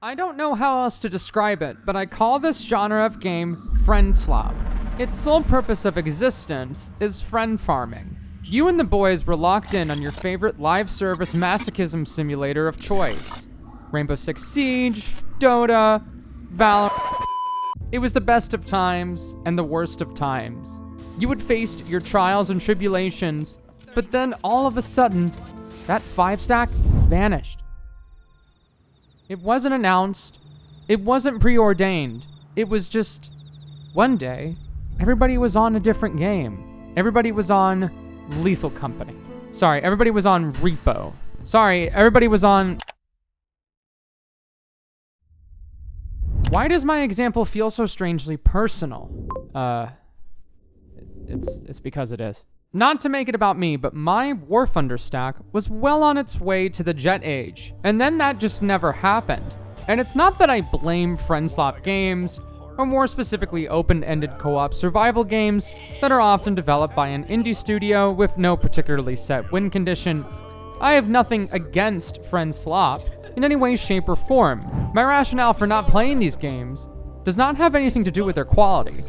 I don't know how else to describe it, but I call this genre of game friend-slop. Its sole purpose of existence is friend farming. You and the boys were locked in on your favorite live service masochism simulator of choice. Rainbow Six Siege, Dota, Valorant. It was the best of times and the worst of times. You had faced your trials and tribulations, but then all of a sudden, that 5-stack vanished. It wasn't announced. It wasn't preordained. It was just, one day, everybody was on a different game. Everybody was on Lethal Company. Sorry, everybody was on Repo. Sorry, everybody was on... Why does my example feel so strangely personal? It's because it is. Not to make it about me, but my War Thunder stack was well on its way to the Jet Age, and then that just never happened. And it's not that I blame friend-slop games, or more specifically open-ended co-op survival games that are often developed by an indie studio with no particularly set win condition. I have nothing against friend-slop in any way, shape, or form. My rationale for not playing these games does not have anything to do with their quality.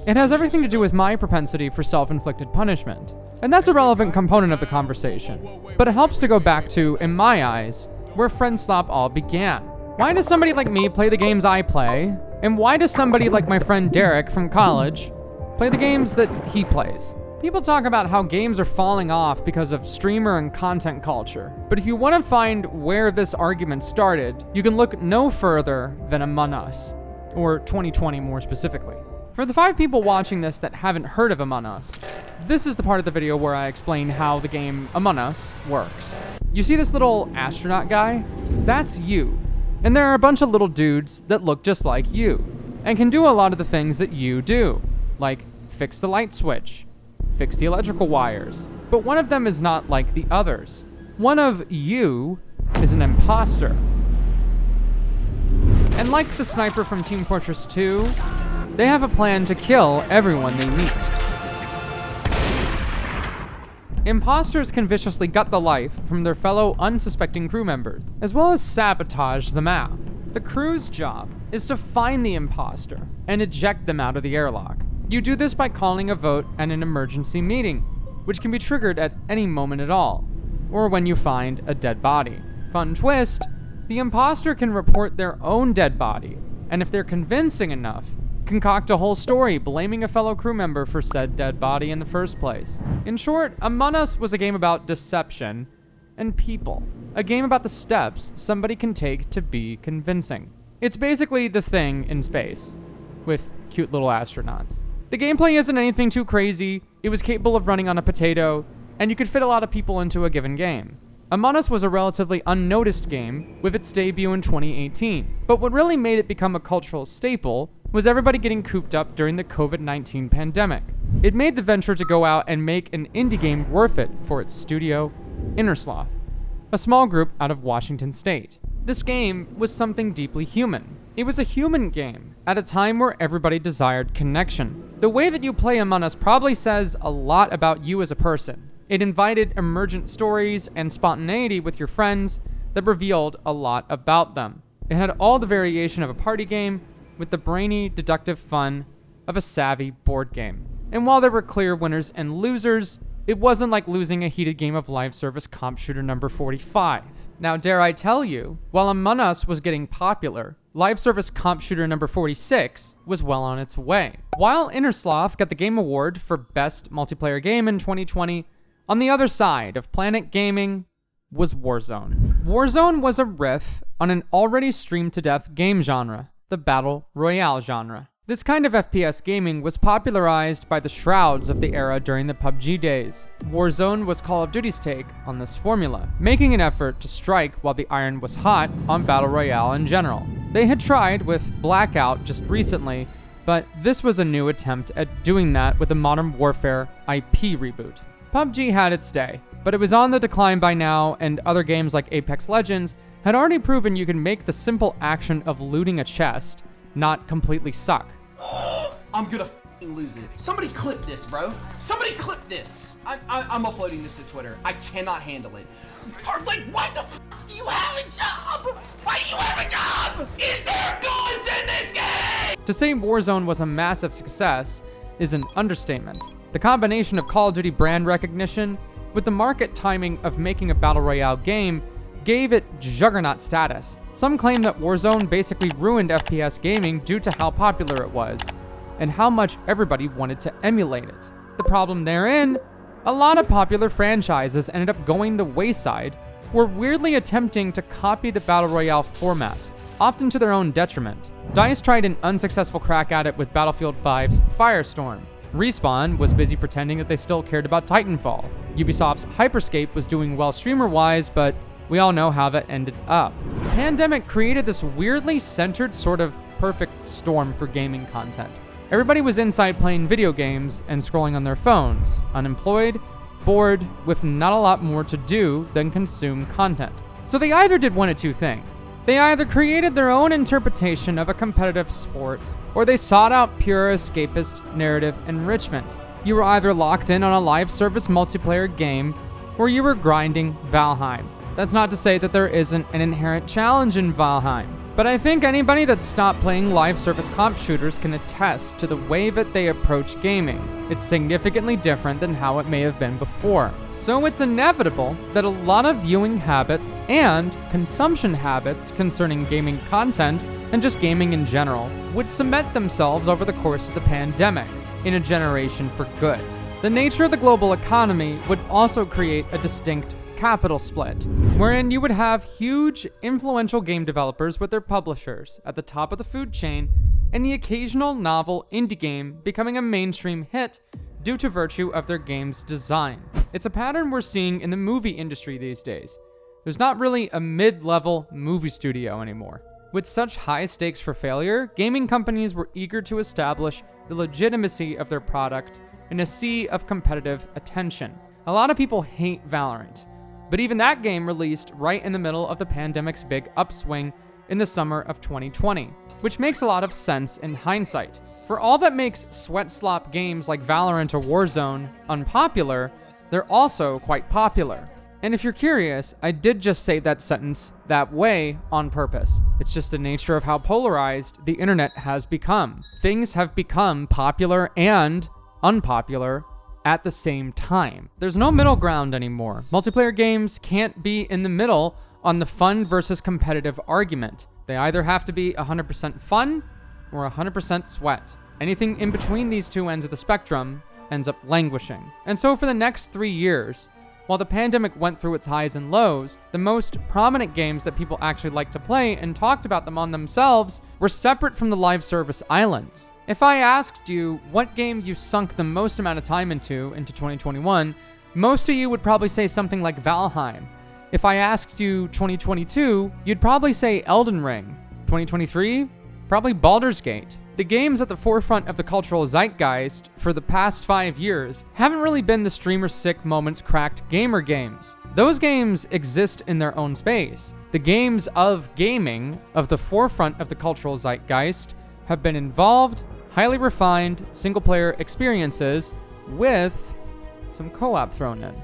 It has everything to do with my propensity for self-inflicted punishment. And that's a relevant component of the conversation. But it helps to go back to, in my eyes, where friend-slop all began. Why does somebody like me play the games I play? And why does somebody like my friend Derek from college play the games that he plays? People talk about how games are falling off because of streamer and content culture. But if you want to find where this argument started, you can look no further than Among Us. Or 2020 more specifically. For the 5 people watching this that haven't heard of Among Us, this is the part of the video where I explain how the game Among Us works. You see this little astronaut guy? That's you. And there are a bunch of little dudes that look just like you, and can do a lot of the things that you do, like fix the light switch, fix the electrical wires. But one of them is not like the others. One of you is an imposter. And like the sniper from Team Fortress 2, they have a plan to kill everyone they meet. Imposters can viciously gut the life from their fellow unsuspecting crew members, as well as sabotage the map. The crew's job is to find the imposter and eject them out of the airlock. You do this by calling a vote at an emergency meeting, which can be triggered at any moment at all, or when you find a dead body. Fun twist, the imposter can report their own dead body, and if they're convincing enough, concoct a whole story blaming a fellow crew member for said dead body in the first place. In short, Among Us was a game about deception and people. A game about the steps somebody can take to be convincing. It's basically The Thing in space, with cute little astronauts. The gameplay isn't anything too crazy, it was capable of running on a potato, and you could fit a lot of people into a given game. Among Us was a relatively unnoticed game with its debut in 2018, but what really made it become a cultural staple was everybody getting cooped up during the COVID-19 pandemic. It made the venture to go out and make an indie game worth it for its studio, Innersloth, a small group out of Washington State. This game was something deeply human. It was a human game at a time where everybody desired connection. The way that you play Among Us probably says a lot about you as a person. It invited emergent stories and spontaneity with your friends that revealed a lot about them. It had all the variation of a party game with the brainy, deductive fun of a savvy board game. And while there were clear winners and losers, it wasn't like losing a heated game of live service comp shooter number 45. Now, dare I tell you, while Among Us was getting popular, live service comp shooter number 46 was well on its way. While Innersloth got the Game Award for Best Multiplayer Game in 2020, on the other side of Planet Gaming was Warzone. Warzone was a riff on an already streamed-to-death game genre, the Battle Royale genre. This kind of FPS gaming was popularized by the shrouds of the era during the PUBG days. Warzone was Call of Duty's take on this formula, making an effort to strike while the iron was hot on Battle Royale in general. They had tried with Blackout just recently, but this was a new attempt at doing that with a Modern Warfare IP reboot. PUBG had its day, but it was on the decline by now, and other games like Apex Legends had already proven you can make the simple action of looting a chest not completely suck. I'm gonna f***ing lose it. Somebody clip this, bro. Somebody clip this. I'm uploading this to Twitter. I cannot handle it. Or like, why the f*** do you have a job? Why do you have a job? To say Warzone was a massive success is an understatement. The combination of Call of Duty brand recognition with the market timing of making a battle royale game gave it juggernaut status. Some claim that Warzone basically ruined FPS gaming due to how popular it was, and how much everybody wanted to emulate it. The problem therein, a lot of popular franchises ended up going the wayside, were weirdly attempting to copy the battle royale format, often to their own detriment. DICE tried an unsuccessful crack at it with Battlefield 5's Firestorm. Respawn was busy pretending that they still cared about Titanfall. Ubisoft's Hyperscape was doing well streamer-wise, but we all know how that ended up. The pandemic created this weirdly centered sort of perfect storm for gaming content. Everybody was inside playing video games and scrolling on their phones, unemployed, bored, with not a lot more to do than consume content. So they either did one of two things. They either created their own interpretation of a competitive sport, or they sought out pure escapist narrative enrichment. You were either locked in on a live service multiplayer game, or you were grinding Valheim. That's not to say that there isn't an inherent challenge in Valheim, but I think anybody that's stopped playing live service comp shooters can attest to the way that they approach gaming. It's significantly different than how it may have been before. So it's inevitable that a lot of viewing habits and consumption habits concerning gaming content and just gaming in general would cement themselves over the course of the pandemic in a generation for good. The nature of the global economy would also create a distinct capital split, wherein you would have huge, influential game developers with their publishers at the top of the food chain, and the occasional novel indie game becoming a mainstream hit due to virtue of their game's design. It's a pattern we're seeing in the movie industry these days. There's not really a mid-level movie studio anymore. With such high stakes for failure, gaming companies were eager to establish the legitimacy of their product in a sea of competitive attention. A lot of people hate Valorant, but even that game released right in the middle of the pandemic's big upswing in the summer of 2020, which makes a lot of sense in hindsight. For all that makes sweat-slop games like Valorant or Warzone unpopular, they're also quite popular. And if you're curious, I did just say that sentence that way on purpose. It's just the nature of how polarized the internet has become. Things have become popular and unpopular at the same time. There's no middle ground anymore. Multiplayer games can't be in the middle on the fun versus competitive argument. They either have to be 100% fun or 100% sweat. Anything in between these two ends of the spectrum ends up languishing. And so for the next 3 years, while the pandemic went through its highs and lows, the most prominent games that people actually liked to play and talked about them on themselves were separate from the live service islands. If I asked you what game you sunk the most amount of time into 2021, most of you would probably say something like Valheim. If I asked you 2022, you'd probably say Elden Ring. 2023, probably Baldur's Gate. The games at the forefront of the cultural zeitgeist for the past 5 years haven't really been the streamer sick moments cracked gamer games. Those games exist in their own space. The games of gaming of the forefront of the cultural zeitgeist have been involved, highly refined single-player experiences with some co-op thrown in.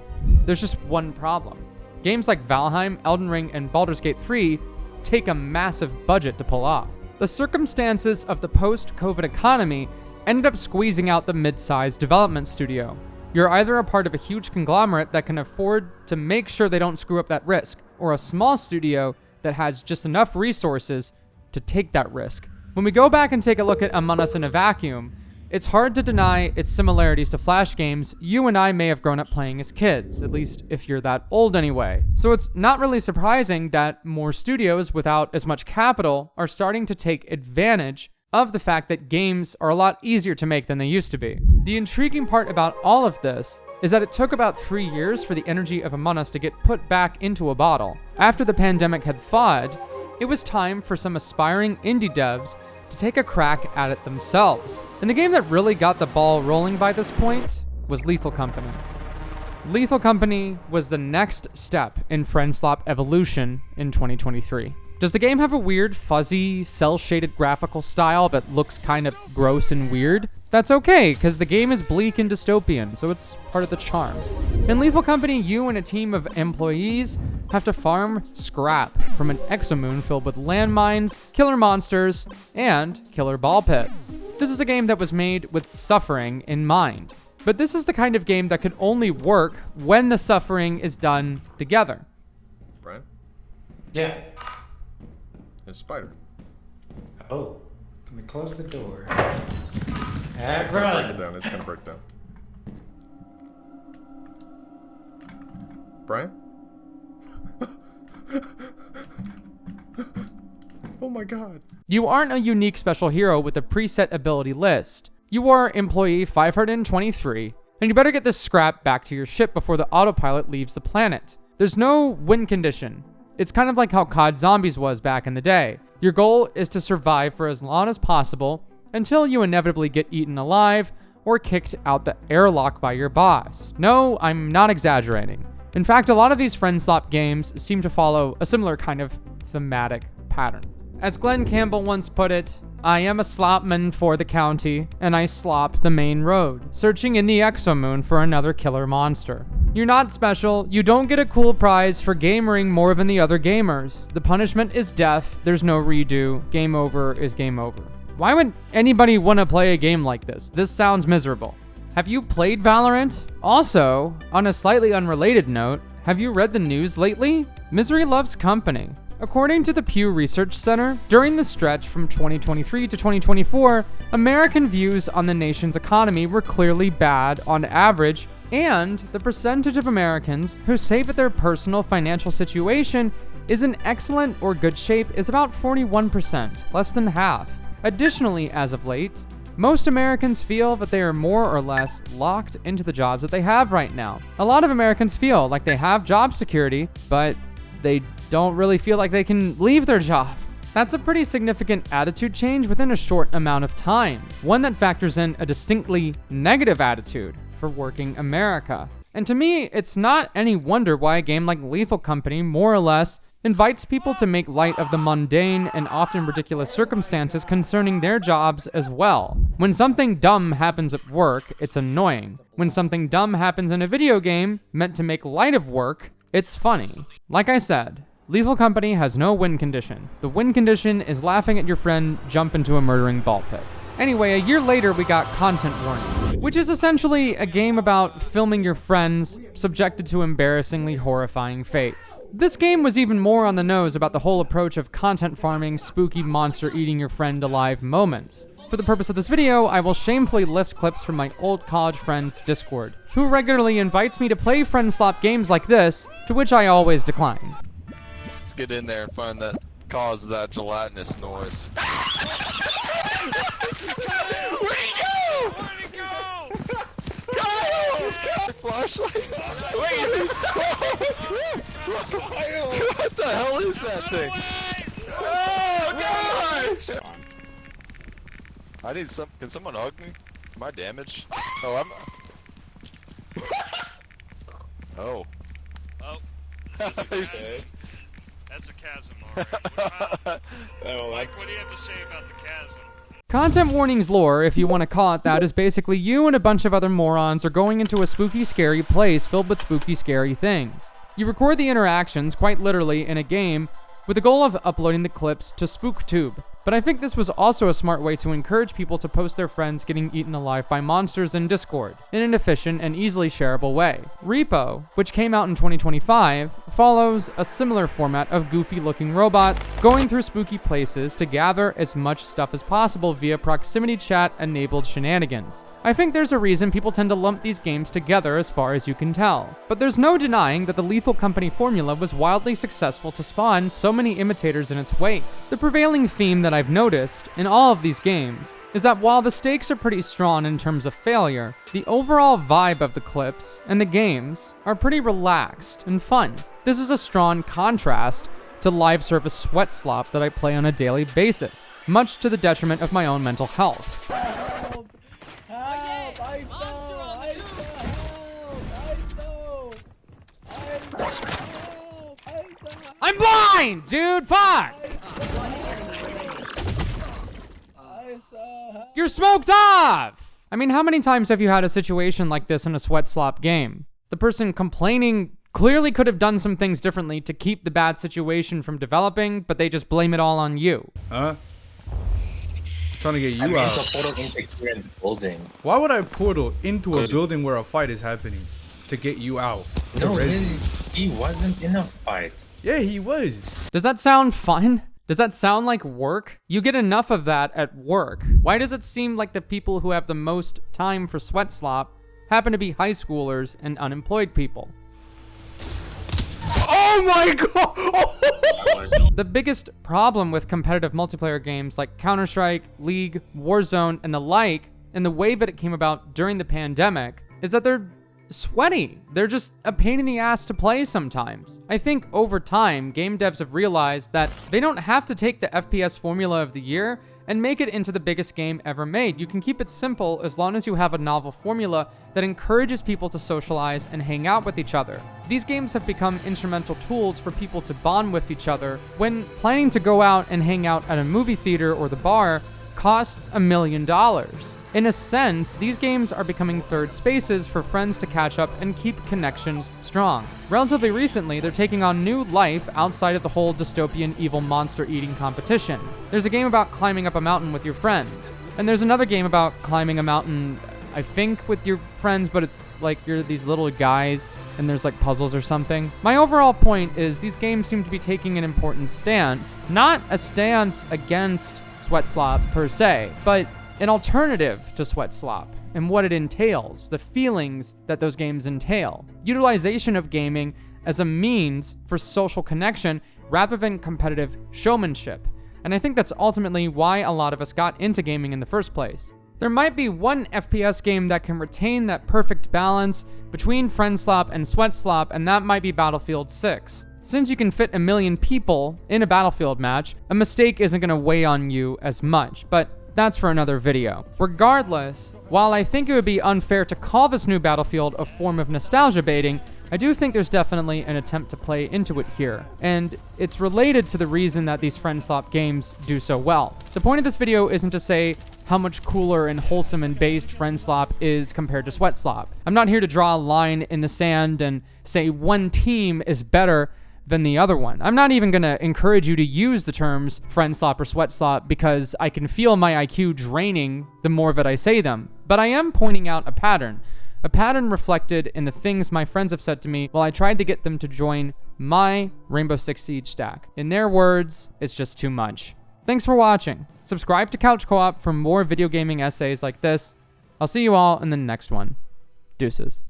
There's just one problem. Games like Valheim, Elden Ring, and Baldur's Gate 3 take a massive budget to pull off. The circumstances of the post-COVID economy ended up squeezing out the mid-sized development studio. You're either a part of a huge conglomerate that can afford to make sure they don't screw up that risk, or a small studio that has just enough resources to take that risk. When we go back and take a look at Among Us in a vacuum, it's hard to deny its similarities to Flash games you and I may have grown up playing as kids, at least if you're that old anyway. So it's not really surprising that more studios without as much capital are starting to take advantage of the fact that games are a lot easier to make than they used to be. The intriguing part about all of this is that it took about 3 years for the energy of Among Us to get put back into a bottle. After the pandemic had thawed, it was time for some aspiring indie devs to take a crack at it themselves. And the game that really got the ball rolling by this point was Lethal Company. Lethal Company was the next step in friend-slop evolution in 2023. Does the game have a weird, fuzzy, cel-shaded graphical style that looks kind of gross and weird? That's okay, because the game is bleak and dystopian, so it's part of the charm. In Lethal Company, you and a team of employees have to farm scrap from an exomoon filled with landmines, killer monsters, and killer ball pits. This is a game that was made with suffering in mind. But this is the kind of game that could only work when the suffering is done together. Brian? Yeah. It's a spider. Oh, let me close the door. It's gonna break it down. It's gonna break down. Brian? Oh my god. You aren't a unique special hero with a preset ability list. You are employee 523, and you better get this scrap back to your ship before the autopilot leaves the planet. There's no win condition. It's kind of like how COD Zombies was back in the day. Your goal is to survive for as long as possible until you inevitably get eaten alive or kicked out the airlock by your boss. No, I'm not exaggerating. In fact, a lot of these friend-slop games seem to follow a similar kind of thematic pattern. As Glenn Campbell once put it, I am a slopman for the county, and I slop the main road, searching in the exomoon for another killer monster. You're not special, you don't get a cool prize for gamering more than the other gamers. The punishment is death, there's no redo, game over is game over. Why would anybody want to play a game like this? This sounds miserable. Have you played Valorant? Also, on a slightly unrelated note, have you read the news lately? Misery loves company. According to the Pew Research Center, during the stretch from 2023 to 2024, American views on the nation's economy were clearly bad on average, and the percentage of Americans who say that their personal financial situation is in excellent or good shape is about 41%, less than half. Additionally, as of late, most Americans feel that they are more or less locked into the jobs that they have right now. A lot of Americans feel like they have job security, but they don't really feel like they can leave their job. That's a pretty significant attitude change within a short amount of time, one that factors in a distinctly negative attitude for working America. And to me, it's not any wonder why a game like Lethal Company more or less invites people to make light of the mundane and often ridiculous circumstances concerning their jobs as well. When something dumb happens at work, it's annoying. When something dumb happens in a video game meant to make light of work, it's funny. Like I said, Lethal Company has no win condition. The win condition is laughing at your friend jump into a murdering ball pit. Anyway, a year later we got Content Warning, which is essentially a game about filming your friends subjected to embarrassingly horrifying fates. This game was even more on the nose about the whole approach of content farming, spooky monster eating your friend alive moments. For the purpose of this video, I will shamefully lift clips from my old college friend's Discord, who regularly invites me to play friend-slop games like this, to which I always decline. Let's get in there and find that cause of that gelatinous noise. Where'd he go? Where'd he go? Kyle! Flashlight? Wait, is this? What the hell is that thing? Oh, gosh! I need some. Can someone hug me? Am I damaged? Oh, I'm. Oh. Oh. Okay. That's a chasm, alright. Oh, Mike, what do you have to say about the chasm? Content Warning's lore, if you want to call it that, is basically you and a bunch of other morons are going into a spooky, scary place filled with spooky, scary things. You record the interactions, quite literally, in a game, with the goal of uploading the clips to SpookTube. But I think this was also a smart way to encourage people to post their friends getting eaten alive by monsters in Discord, in an efficient and easily shareable way. Repo, which came out in 2025, follows a similar format of goofy-looking robots going through spooky places to gather as much stuff as possible via proximity chat-enabled shenanigans. I think there's a reason people tend to lump these games together as far as you can tell. But there's no denying that the Lethal Company formula was wildly successful to spawn so many imitators in its wake. The prevailing theme that I've noticed in all of these games is that while the stakes are pretty strong in terms of failure, the overall vibe of the clips and the games are pretty relaxed and fun. This is a strong contrast to live service sweat slop that I play on a daily basis, much to the detriment of my own mental health. I'm blind, dude, fuck! You're smoked off! I mean, how many times have you had a situation like this in a sweat slop game? The person complaining clearly could have done some things differently to keep the bad situation from developing, but they just blame it all on you. Huh? Trying to get you I out. portal into Kieran's building. Why would I portal into a building where a fight is happening to get you out? To No, res- he wasn't in a fight. Yeah, he was. Does that sound fun? Does that sound like work? You get enough of that at work. Why does it seem like the people who have the most time for sweat slop happen to be high schoolers and unemployed people? Oh my god! The biggest problem with competitive multiplayer games like Counter-Strike, League, Warzone, and the like, and the way that it came about during the pandemic, is that they're sweaty. They're just a pain in the ass to play sometimes. I think over time, game devs have realized that they don't have to take the FPS formula of the year and make it into the biggest game ever made. You can keep it simple as long as you have a novel formula that encourages people to socialize and hang out with each other. These games have become instrumental tools for people to bond with each other when planning to go out and hang out at a movie theater or the bar costs $1 million. In a sense, these games are becoming third spaces for friends to catch up and keep connections strong. Relatively recently, they're taking on new life outside of the whole dystopian evil monster eating competition. There's a game about climbing up a mountain with your friends, and there's another game about climbing a mountain, I think, with your friends, but it's like you're these little guys and there's like puzzles or something. My overall point is these games seem to be taking an important stance, not a stance against sweat slop per se, but an alternative to sweat slop and what it entails, the feelings that those games entail. Utilization of gaming as a means for social connection rather than competitive showmanship. And I think that's ultimately why a lot of us got into gaming in the first place. There might be one FPS game that can retain that perfect balance between friend-slop and sweat-slop, and that might be Battlefield 6. Since you can fit 1 million people in a Battlefield match, a mistake isn't going to weigh on you as much, but that's for another video. Regardless, while I think it would be unfair to call this new Battlefield a form of nostalgia baiting, I do think there's definitely an attempt to play into it here, and it's related to the reason that these friend-slop games do so well. The point of this video isn't to say how much cooler and wholesome and based friend-slop is compared to sweat-slop. I'm not here to draw a line in the sand and say one team is better than the other one. I'm not even gonna encourage you to use the terms friend-slop or sweat-slop because I can feel my IQ draining the more that I say them. But I am pointing out a pattern reflected in the things my friends have said to me while I tried to get them to join my Rainbow Six Siege stack. In their words, it's just too much. Thanks for watching. Subscribe to Couch Co-op for more video gaming essays like this. I'll see you all in the next one. Deuces.